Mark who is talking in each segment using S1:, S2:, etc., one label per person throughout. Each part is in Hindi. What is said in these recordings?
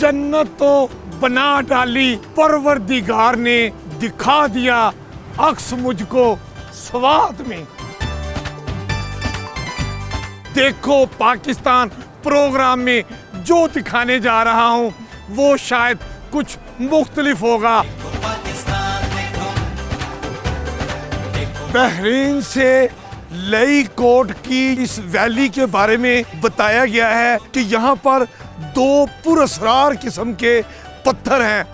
S1: जन्नत तो बना डाली परवरदिगार ने, दिखा दिया अक्स मुझको स्वाद में। देखो पाकिस्तान प्रोग्राम में जो दिखाने जा रहा हूं वो शायद कुछ मुख्तलिफ होगा। बहरीन से लई कोट की इस वैली के बारे में बताया गया है कि यहाँ पर दो पुरअसरार किस्म के पत्थर हैं।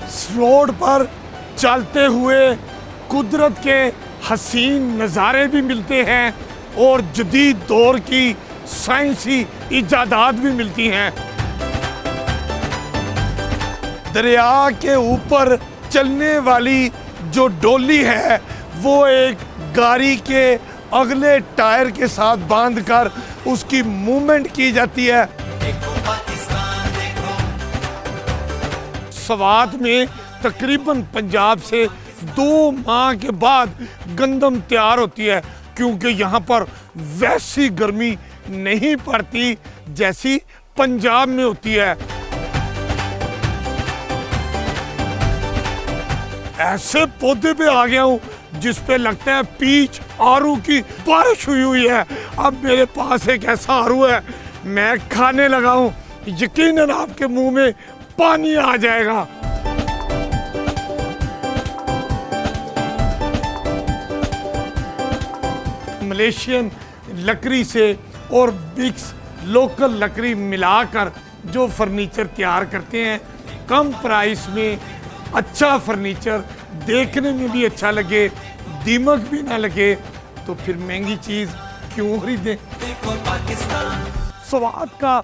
S1: इस रोड पर चलते हुए कुदरत के हसीन नज़ारे भी मिलते हैं और जदीद दौर की साइंसी इजादात भी मिलती हैं। दरिया के ऊपर चलने वाली जो डोली है वो एक गाड़ी के अगले टायर के साथ बांधकर उसकी मूवमेंट की जाती है। स्वात में तकरीबन पंजाब से 2 माह के बाद गंदम तैयार होती है, क्योंकि यहाँ पर वैसी गर्मी नहीं पड़ती जैसी पंजाब में होती है। ऐसे पौधे पे आ गया हूँ जिस पे लगता है पीच आरू की बारिश हुई है। अब मेरे पास एक ऐसा आरू है, मैं खाने लगा हूँ, यकीनन आपके मुंह में पानी आ जाएगा। मलेशियन लकड़ी से और मिक्स लोकल लकड़ी मिलाकर जो फर्नीचर तैयार करते हैं, कम प्राइस में अच्छा फर्नीचर, देखने में भी अच्छा लगे, दीमक भी ना लगे, तो फिर महंगी चीज क्यों खरीदें। स्वाद का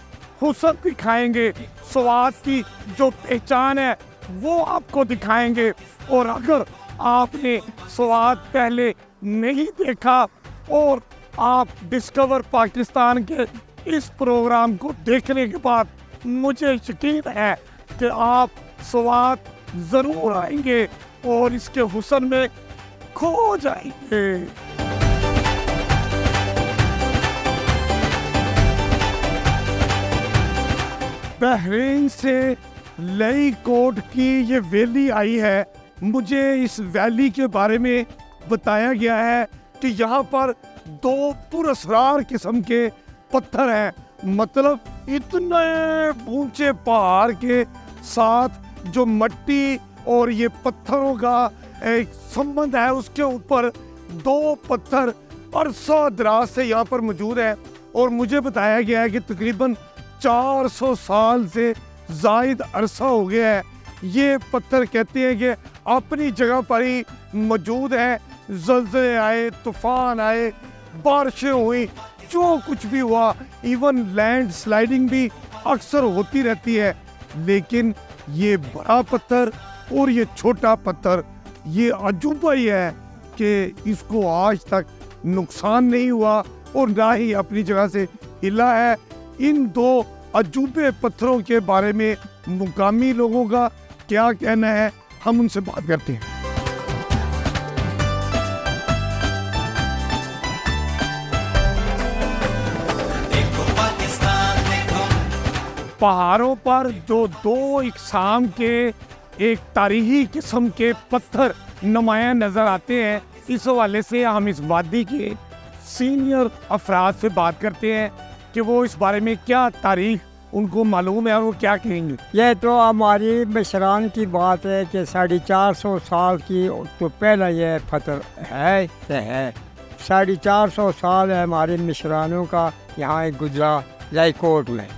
S1: हुस्न दिखाएंगे, स्वाद की जो पहचान है वो आपको दिखाएंगे। और अगर आपने स्वाद पहले नहीं देखा और आप डिस्कवर पाकिस्तान के इस प्रोग्राम को देखने के बाद मुझे यकीन है कि आप स्वाद जरूर आएंगे और इसके हुस्न में खो जाएंगे। बहरीन से लई कोट की ये वैली आई है। मुझे इस वैली के बारे में बताया गया है कि यहाँ पर 2 पुरअसरार किस्म के पत्थर हैं, मतलब इतने ऊंचे पहाड़ के साथ जो मिट्टी और ये पत्थरों का एक संबंध है, उसके ऊपर 2 पत्थर अरसा दराज से यहाँ पर मौजूद है। और मुझे बताया गया है कि तकरीबन 400 साल से जायद अरसा हो गया है। ये पत्थर कहते हैं कि अपनी जगह पर ही मौजूद है। ज़लज़ले आए, तूफान आए, बारिशें हुई, जो कुछ भी हुआ, इवन लैंड स्लाइडिंग भी अक्सर होती रहती है, लेकिन ये बड़ा पत्थर और ये छोटा पत्थर, ये अजूबा ही है कि इसको आज तक नुकसान नहीं हुआ और ना ही अपनी जगह से हिला है। इन 2 अजूबे पत्थरों के बारे में मुकामी लोगों का क्या कहना है, हम उनसे बात करते हैं। पहाड़ों पर जो 2 इकसाम के एक तारीखी किस्म के पत्थर नुमायां नज़र आते हैं, इस हवाले से हम इस वादी के सीनियर अफराद से बात करते हैं कि वो इस बारे में क्या तारीख उनको मालूम है और वो क्या कहेंगे।
S2: ये तो हमारी मिसरान की बात है कि 450 साल की तो पहला ये पत्थर है 450 साल है हमारे मिसरानों का यहाँ गुजरा लाइकोट में,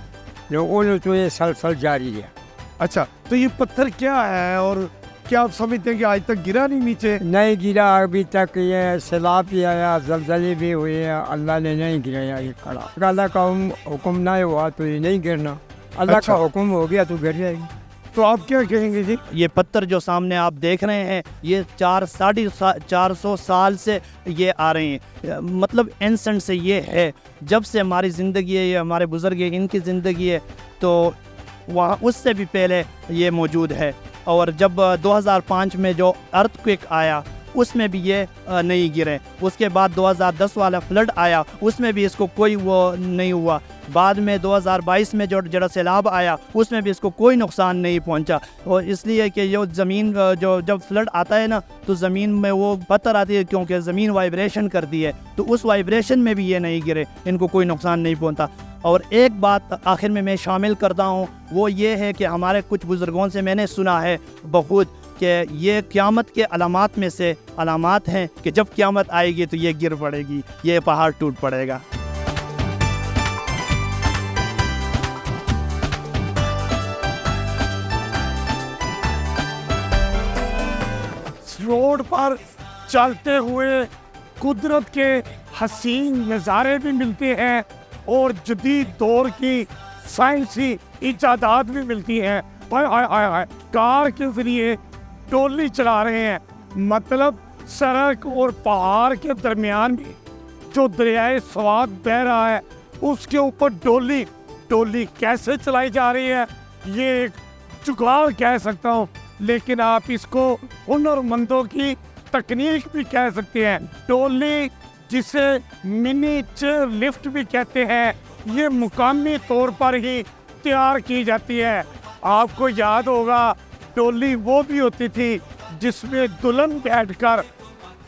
S2: जो उन तो ये सलसल जारी है।
S1: अच्छा, तो ये पत्थर क्या है और क्या आप समझते हैं कि आज तक गिरा नहीं नीचे?
S2: नहीं गिरा अभी तक, ये सैलाब भी आया, जलजले भी हुए, अल्लाह ने नहीं गिराया ये खड़ा। अल्लाह का हुक्म ना हुआ तो ये नहीं गिरना, अल्लाह का हुक्म हो गया तो गिर जाएगी।
S1: तो आप क्या कहेंगे जी?
S3: ये पत्थर जो सामने आप देख रहे हैं, ये 400 साल से ये आ रहे हैं, मतलब एंसेंट से ये है, जब से हमारी ज़िंदगी है, ये हमारे बुज़ुर्ग है, इनकी ज़िंदगी है, तो वहाँ उससे भी पहले ये मौजूद है। और जब 2005 में जो अर्थक्वेक आया उसमें भी ये नहीं गिरे। उसके बाद 2010 वाला फ्लड आया, उसमें भी इसको कोई वो नहीं हुआ। बाद में 2022 में जो जरा सैलाब आया, उसमें भी इसको कोई नुकसान नहीं पहुंचा। और इसलिए कि जो ज़मीन जो जब फ्लड आता है ना, तो ज़मीन में वो पत्थर आती है, क्योंकि ज़मीन वाइब्रेशन करती है, तो उस वाइब्रेशन में भी ये नहीं गिरे, इनको कोई नुकसान नहीं पहुंचा। और एक बात आखिर में मैं शामिल करता हूँ, वो ये है कि हमारे कुछ बुज़ुर्गों से मैंने सुना है बहुत कि ये क़यामत के अलामात में से अलामात हैं कि जब क़यामत आएगी तो ये गिर पड़ेगी, ये पहाड़ टूट पड़ेगा।
S1: रोड पर चलते हुए कुदरत के हसीन नज़ारे भी मिलते हैं और जदीद दौर की साइंसी इजादात भी मिलती हैं। हाय हाय हाय हाय, कार के ज़रिए टोली चला रहे हैं, मतलब सड़क और पहाड़ के दरमियान भी जो दरियाए स्वात बह रहा है, उसके ऊपर टोली कैसे चलाई जा रही है, ये एक जुगाड़ कह सकता हूँ, लेकिन आप इसको हुनरमंदों की तकनीक भी कह सकते हैं। टोली, जिसे मिनी चेयर लिफ्ट भी कहते हैं, ये मुकामी तौर पर ही तैयार की जाती है। आपको याद होगा, टोली वो भी होती थी जिसमें दुल्हन बैठकर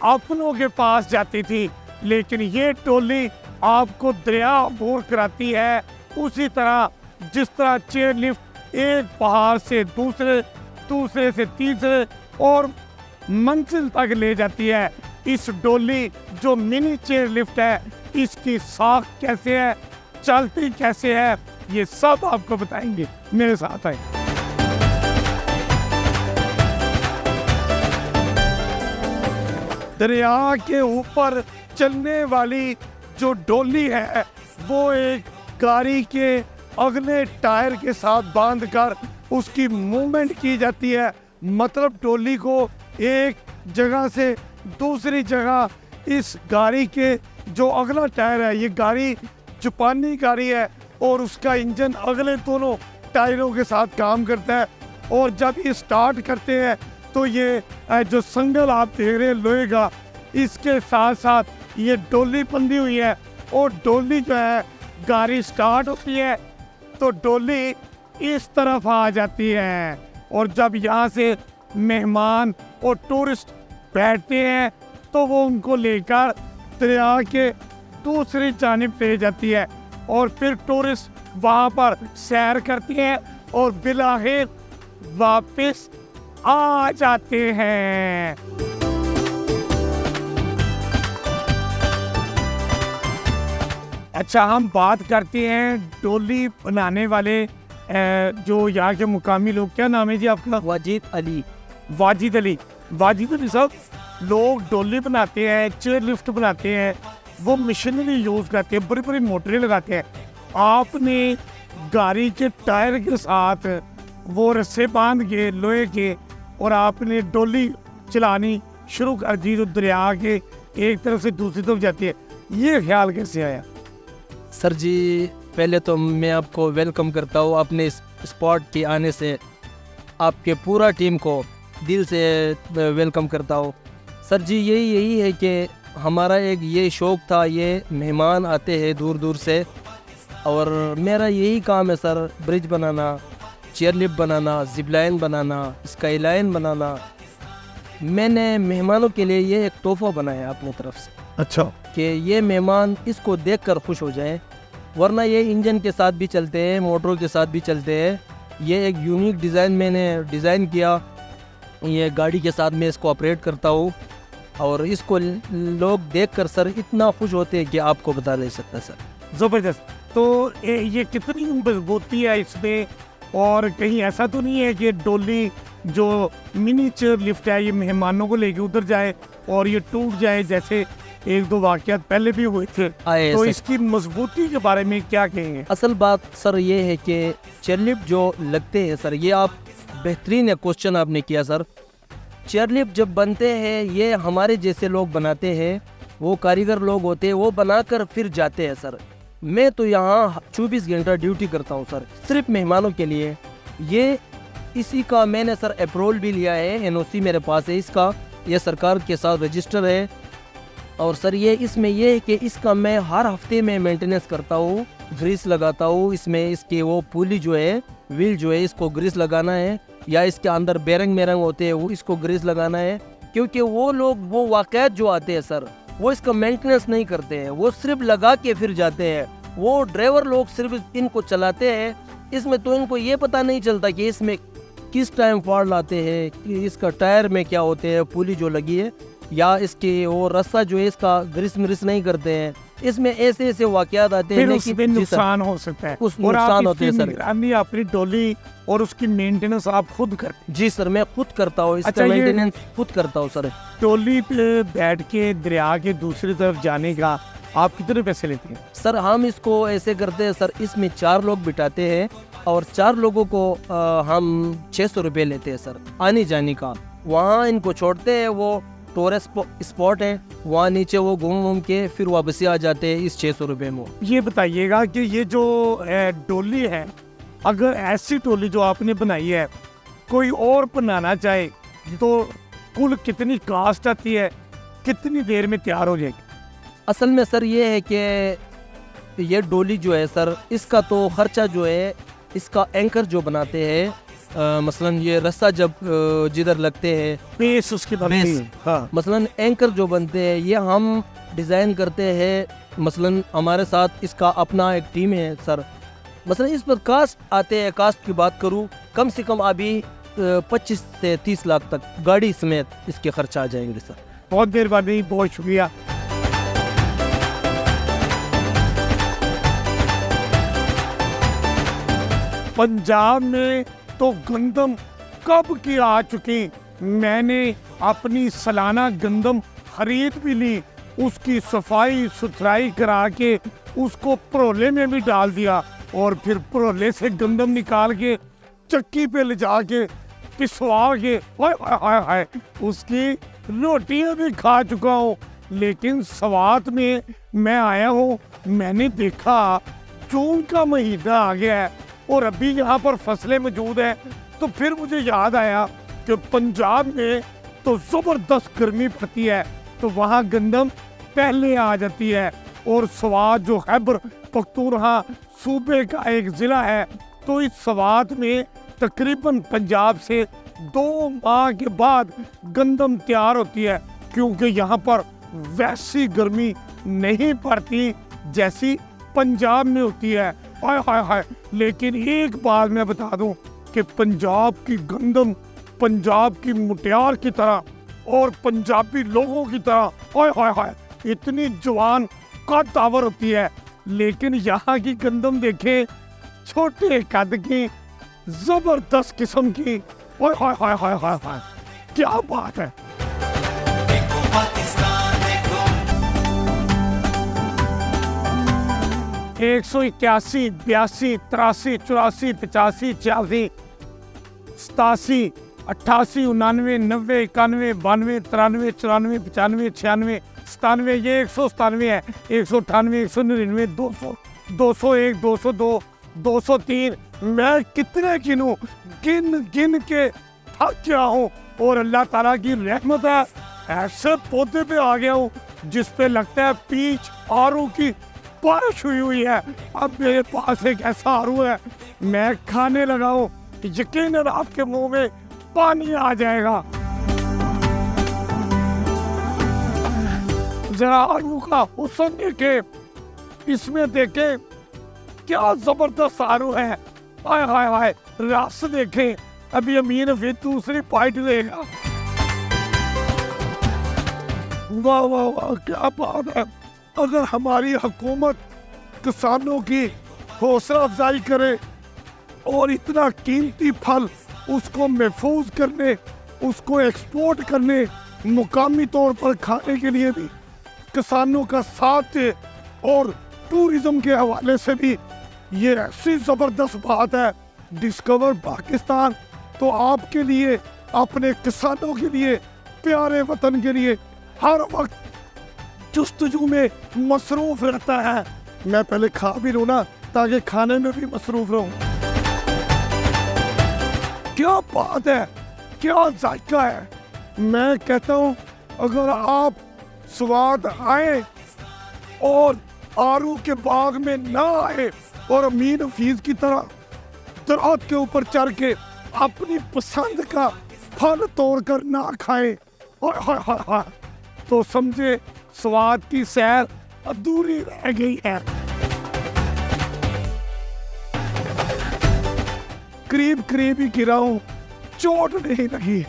S1: अपनों के पास जाती थी, लेकिन ये टोली आपको दरिया अबूर कराती है, उसी तरह जिस तरह चेयर लिफ्ट एक पहाड़ से दूसरे से तीसरे और मंजिल तक ले जाती है। इस डोली जो मिनी चेयर लिफ्ट है, इसकी साख कैसे है, चलती कैसे है, ये सब आपको बताएंगे, मेरे साथ आए। दरिया के ऊपर चलने वाली जो डोली है, वो एक गाड़ी के अगले टायर के साथ बांधकर उसकी मूवमेंट की जाती है। मतलब टोली को एक जगह से दूसरी जगह इस गाड़ी के जो अगला टायर है, ये गाड़ी जापानी गाड़ी है और उसका इंजन अगले दोनों टायरों के साथ काम करता है, और जब ये स्टार्ट करते हैं तो ये जो संगल आप देख रहे हैं लोहे का, इसके साथ साथ ये डोली बंधी हुई है, और डोली जो है गाड़ी स्टार्ट होती है तो डोली इस तरफ आ जाती है, और जब यहाँ से मेहमान और टूरिस्ट बैठते हैं तो वो उनको लेकर दरिया के दूसरी जानिब ले जाती है, और फिर टूरिस्ट वहाँ पर सैर करते हैं और बिलाखिर वापस आ जाते हैं। अच्छा, हम बात करते हैं डोली बनाने वाले जो यहाँ के मुकामी लोग, क्या नाम है जी आपका?
S3: वाजिद अली।
S1: वाजिद अली साहब, लोग डोली बनाते हैं, चेयर लिफ्ट बनाते हैं, वो मशीनरी यूज़ करते हैं, बड़ी बड़ी मोटरें लगाते हैं। आपने गाड़ी के टायर के साथ वो रस्से बांध के लोहे के, और आपने डोली चलानी शुरू कर दी तो दरिया के एक तरफ से दूसरी तरफ जाती है, ये ख्याल कैसे आया?
S4: सर जी, पहले तो मैं आपको वेलकम करता हूँ अपने इस स्पॉट के आने से, आपके पूरा टीम को दिल से वेलकम करता हूँ। सर जी, यही है कि हमारा एक ये शौक़ था, ये मेहमान आते हैं दूर दूर से, और मेरा यही काम है सर, ब्रिज बनाना, चेयर लिफ्ट बनाना, जिप लाइन बनाना, स्काई लाइन बनाना। मैंने मेहमानों के लिए ये एक तोहफ़ा बनाया अपनी तरफ से।
S1: अच्छा,
S4: कि ये मेहमान इसको देखकर खुश हो जाएं, वरना ये इंजन के साथ भी चलते हैं, मोटरों के साथ भी चलते हैं। ये एक यूनिक डिज़ाइन मैंने डिज़ाइन किया, ये गाड़ी के साथ मैं इसको ऑपरेट करता हूँ, और इसको लोग देखकर सर इतना खुश होते हैं कि आपको बता नहीं सकता सर।
S1: ज़बरदस्त। तो ये कितनी मजबूती है इसमें, और कहीं ऐसा तो नहीं है कि डोली जो मिनी चेयर लिफ्ट है ये मेहमानों को लेके उधर जाए और ये टूट जाए, जैसे एक दो वाक़यात पहले भी हुए थे, तो इसकी मजबूती के बारे में क्या कहेंगे?
S4: असल बात सर ये है कि चेयर लिफ्ट जो लगते हैं सर, ये आप बेहतरीन क्वेश्चन आपने किया सर। चेयर लिफ्ट जब बनते हैं, ये हमारे जैसे लोग बनाते हैं, वो कारीगर लोग होते हैं, वो बनाकर फिर जाते हैं सर। मैं तो यहाँ 24 घंटा ड्यूटी करता हूँ सर, सिर्फ मेहमानों के लिए। ये इसी का मैंने सर अप्रूवल भी लिया है, NOC मेरे पास है इसका, ये सरकार के साथ रजिस्टर है। और सर ये इसमें ये है कि इसका मैं हर हफ्ते में मेंटेनेंस करता हूँ, ग्रीस लगाता हूँ इसमें। इसके वो पुली जो है, व्हील जो है, इसको ग्रीस लगाना है, या इसके अंदर बेरंग मेरंग होते हैं वो इसको ग्रीस लगाना है। क्योंकि वो लोग वो वाक़यात जो आते हैं सर, वो इसका मेंटेनेंस नहीं करते हैं, वो सिर्फ लगा के फिर जाते हैं। वो ड्राइवर लोग सिर्फ इनको चलाते हैं, इसमें तो इनको ये पता नहीं चलता कि इसमें किस टाइम फॉल्ट आते हैं, कि इसका टायर में क्या होते हैं, पुली जो लगी है, या इसके वो रस्सा जो है इसका ग्रीस मिरिस नहीं करते हैं। इसमें ऐसे ऐसे वाक़यात आते हैं
S1: फिर
S4: कि
S1: उसमें
S4: जी सर,
S1: नुकसान हो सकता है
S4: उस
S1: और आप
S4: नुकसान होते हैं
S1: इसकी
S4: सर।
S1: निगरानी अपनी डोली और उसकी मेंटेनेंस आप खुद करते
S4: जी सर मैं खुद करता हूँ, इसका
S1: अच्छा, ये-
S4: मेंटेनेंस खुद करता हूँ सर।
S1: हैं। डोली पे बैठ के दरिया के दूसरी तरफ जाने का आप कितने पैसे लेते हैं?
S4: सर हम इसको ऐसे करते हैं सर, इसमें 4 लोग बिठाते हैं और 4 लोगों को हम 600 रुपये लेते हैं सर आने जाने का। वहाँ इनको छोड़ते हैं, वो टूरिस्ट स्पॉट है, वहाँ नीचे वो घूम घूम के फिर वापसी आ जाते हैं इस 600 रुपये में।
S1: ये बताइएगा कि ये जो डोली है, अगर ऐसी डोली जो आपने बनाई है कोई और बनाना चाहे तो कुल कितनी कास्ट आती है, कितनी देर में तैयार हो जाएगी?
S4: असल में सर ये है कि ये डोली जो है सर, इसका तो खर्चा जो है, इसका एंकर जो बनाते हैं, मसलन ये रस्सा जब जिधर लगते हैं,
S1: बेस उसकी बनती
S4: बेस।
S1: है। हाँ।
S4: मसलन एंकर जो बनते हैं ये हम डिज़ाइन करते हैं। मसलन हमारे साथ इसका अपना एक टीम है सर। मसलन इस पर कास्ट आते हैं, कास्ट की बात करूँ कम से कम अभी 25 से 30 लाख तक गाड़ी समेत इसके खर्चा आ जाएंगे सर।
S1: बहुत मेहरबानी, बहुत शुक्रिया। पंजाब में तो गंदम कब की आ चुकी। मैंने अपनी सालाना गंदम खरीद भी ली, उसकी सफाई सुथराई करा के उसको परोले में भी डाल दिया और फिर परोले से गंदम निकाल के चक्की पे ले जाके पिसवा के हाय हाय हाय हाय उसकी रोटियां भी खा चुका हूँ। लेकिन सवात में मैं आया हूँ, मैंने देखा जून का महीना आ गया है और अभी यहाँ पर फसलें मौजूद हैं, तो फिर मुझे याद आया कि पंजाब में तो ज़बरदस्त गर्मी पड़ती है, तो वहाँ गंदम पहले आ जाती है। और स्वात जो खैबर पख्तूनख्वा सूबे का एक ज़िला है, तो इस स्वात में तकरीबन पंजाब से 2 माह के बाद गंदम तैयार होती है, क्योंकि यहाँ पर वैसी गर्मी नहीं पड़ती जैसी पंजाब में होती है। हाय हाय हाय। लेकिन एक बात मैं बता दूं कि पंजाब की गंदम पंजाब की मुटियार की तरह और पंजाबी लोगों की तरह हाय हाय हाय इतनी जवान कद-आवर होती है। लेकिन यहाँ की गंदम देखें, छोटे कद की, जबरदस्त किस्म की। हाय हाय हाय हाय हाय हाय, क्या बात है। 181, 82, 83, 84, 85, 86, 87, 88, 99, 90, 91, 92, 93, 94, 95, 96, 97, ये 197 है, 198, 199, 200, 201, 202, 203। मैं कितने गिनूं, गिन गिन के थक गया हूँ। और अल्लाह ताला की रहमत है, ऐसे पौधे पे आ गया हूँ जिस पे लगता है पीच आरू की बारिश हुई है। अब मेरे पास एक ऐसा आरू है, मैं खाने लगा हूँ, यकीनन आपके मुंह में पानी आ जाएगा। जरा आरू का हुस्न देखे, इसमें देखे क्या जबरदस्त आरू है। हाय हाय हाय, रस देखे, अभी अमीन फिर दूसरी पाइट देगा। वाह वाह वाह, क्या बात है। अगर हमारी हुकूमत किसानों की हौसला अफजाई करे और इतना कीमती फल उसको महफूज करने, उसको एक्सपोर्ट करने, मुकामी तौर पर खाने के लिए भी किसानों का साथ दे और टूरिज्म के हवाले से भी ये ऐसी ज़बरदस्त बात है। डिस्कवर पाकिस्तान तो आपके लिए, अपने किसानों के लिए, प्यारे वतन के लिए हर वक्त जुस्तजू में मसरूफ रहता है। मैं पहले खा भी लूँ ना, ताकि खाने में भी मसरूफ रहूँ। क्या बात है, क्या जायका है। मैं कहता हूँ अगर आप स्वाद आए और आरू के बाग में ना आए और अमीन हफीज की तरह दरख्त के ऊपर चढ़ के अपनी पसंद का फल तोड़कर ना खाए, हाय हाय हाय हाय, तो समझे स्वाद की सैर अधूरी रह गई है। करीब करीब ही गिरा हूं, चोट नहीं लगी।